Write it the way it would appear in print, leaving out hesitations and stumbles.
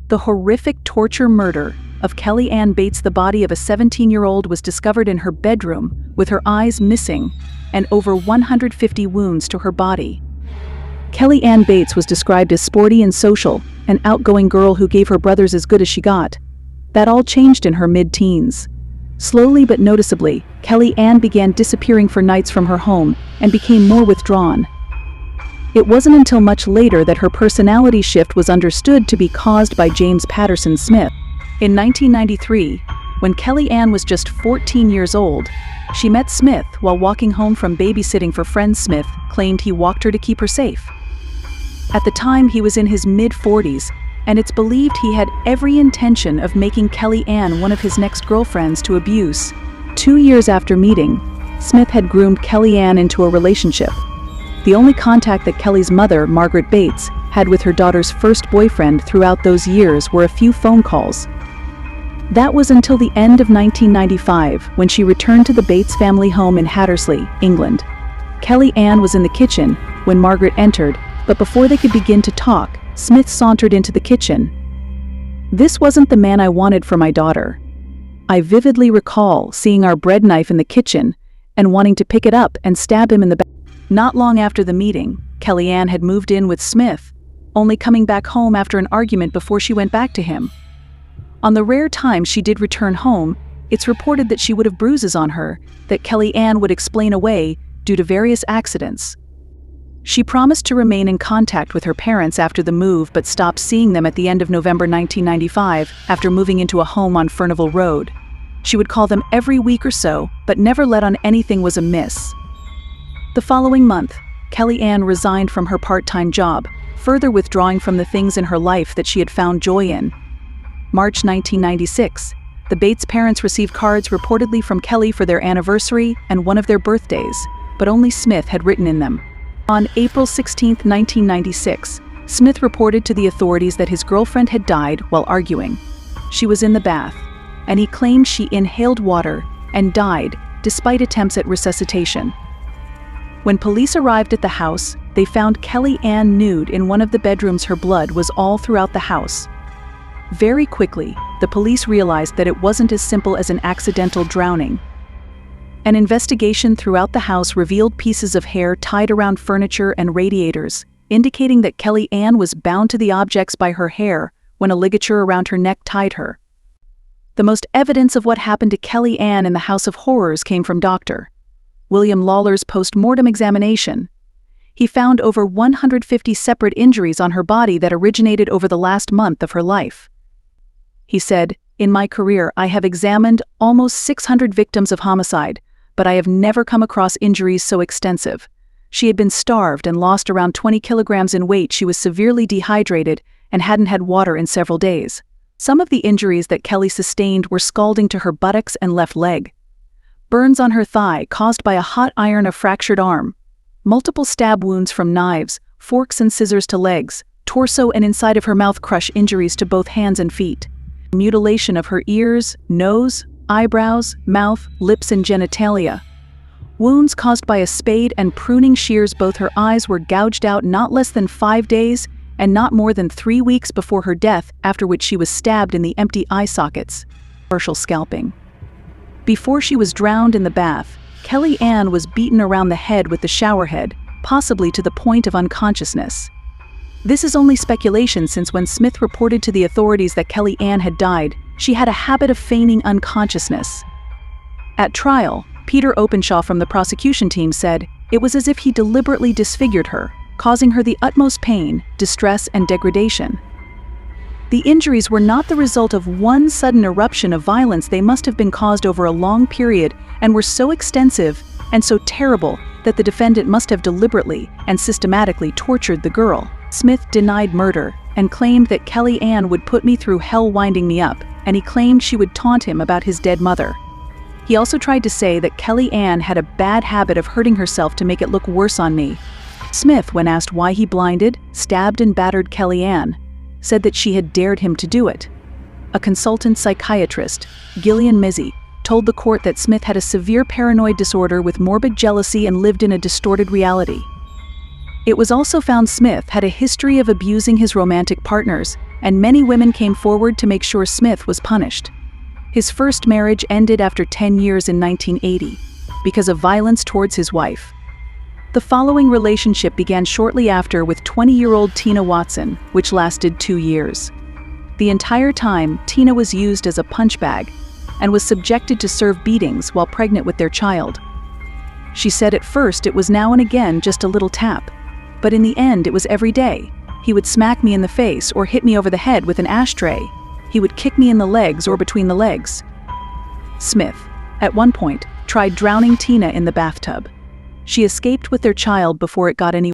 The horrific torture murder of Kelly Ann Bates. The body of a 17-year-old was discovered in her bedroom with her eyes missing and over 150 wounds to her body. Kelly Ann Bates was described as sporty and social, an outgoing girl who gave her brothers as good as she got. That all changed in her mid-teens. Slowly but noticeably, Kelly Ann began disappearing for nights from her home and became more withdrawn. It wasn't until much later that her personality shift was understood to be caused by James Patterson Smith. In 1993, when Kelly Ann was just 14 years old, she met Smith while walking home from babysitting for friends. Smith claimed he walked her to keep her safe. At the time, he was in his mid-40s, and it's believed he had every intention of making Kelly Ann one of his next girlfriends to abuse. 2 years after meeting, Smith had groomed Kelly Ann into a relationship. The only contact that Kelly's mother, Margaret Bates, had with her daughter's first boyfriend throughout those years were a few phone calls. That was until the end of 1995, when she returned to the Bates family home in Hattersley, England. Kelly Ann was in the kitchen when Margaret entered, but before they could begin to talk, Smith sauntered into the kitchen. "This wasn't the man I wanted for my daughter. I vividly recall seeing our bread knife in the kitchen and wanting to pick it up and stab him in the back." Not long after the meeting, Kelly Ann had moved in with Smith, only coming back home after an argument before she went back to him. On the rare times she did return home, it's reported that she would have bruises on her that Kelly Ann would explain away due to various accidents. She promised to remain in contact with her parents after the move, but stopped seeing them at the end of November 1995 after moving into a home on Furnivall Road. She would call them every week or so, but never let on anything was amiss. The following month, Kelly Ann resigned from her part-time job, further withdrawing from the things in her life that she had found joy in. March 1996, the Bates parents received cards reportedly from Kelly for their anniversary and one of their birthdays, but only Smith had written in them. On April 16, 1996, Smith reported to the authorities that his girlfriend had died while arguing. She was in the bath, and he claimed she inhaled water and died despite attempts at resuscitation. When police arrived at the house, they found Kelly Ann nude in one of the bedrooms. Her blood was all throughout the house. Very quickly, the police realized that it wasn't as simple as an accidental drowning. An investigation throughout the house revealed pieces of hair tied around furniture and radiators, indicating that Kelly Ann was bound to the objects by her hair when a ligature around her neck tied her. The most evidence of what happened to Kelly Ann in the House of Horrors came from Dr. William Lawler's post-mortem examination. He found over 150 separate injuries on her body that originated over the last month of her life. He said, "In my career, I have examined almost 600 victims of homicide, but I have never come across injuries so extensive. She had been starved and lost around 20 kilograms in weight. She was severely dehydrated and hadn't had water in several days." Some of the injuries that Kelly sustained were scalding to her buttocks and left leg, burns on her thigh caused by a hot iron, a fractured arm, multiple stab wounds from knives, forks and scissors to legs, torso and inside of her mouth, crush injuries to both hands and feet, mutilation of her ears, nose, eyebrows, mouth, lips and genitalia, wounds caused by a spade and pruning shears. Both her eyes were gouged out not less than 5 days and not more than 3 weeks before her death, after which she was stabbed in the empty eye sockets. Partial scalping. Before she was drowned in the bath, Kelly Ann was beaten around the head with the shower head, possibly to the point of unconsciousness. This is only speculation, since when Smith reported to the authorities that Kelly Ann had died, she had a habit of feigning unconsciousness. At trial, Peter Openshaw from the prosecution team said it was as if he deliberately disfigured her, causing her the utmost pain, distress, and degradation. The injuries were not the result of one sudden eruption of violence. They must have been caused over a long period and were so extensive and so terrible that the defendant must have deliberately and systematically tortured the girl. Smith denied murder and claimed that Kelly Ann would put me through hell winding me up, and he claimed she would taunt him about his dead mother. He also tried to say that Kelly Ann had a bad habit of hurting herself to make it look worse on me. Smith, when asked why he blinded, stabbed and battered Kelly Ann, said that she had dared him to do it. A consultant psychiatrist, Gillian Mizzi, told the court that Smith had a severe paranoid disorder with morbid jealousy and lived in a distorted reality. It was also found Smith had a history of abusing his romantic partners, and many women came forward to make sure Smith was punished. His first marriage ended after 10 years in 1980 because of violence towards his wife. The following relationship began shortly after with 20-year-old Tina Watson, which lasted 2 years. The entire time, Tina was used as a punch bag and was subjected to serve beatings while pregnant with their child. She said at first it was now and again just a little tap, but in the end it was every day. He would smack me in the face or hit me over the head with an ashtray. He would kick me in the legs or between the legs. Smith, at one point, tried drowning Tina in the bathtub. She escaped with their child before it got any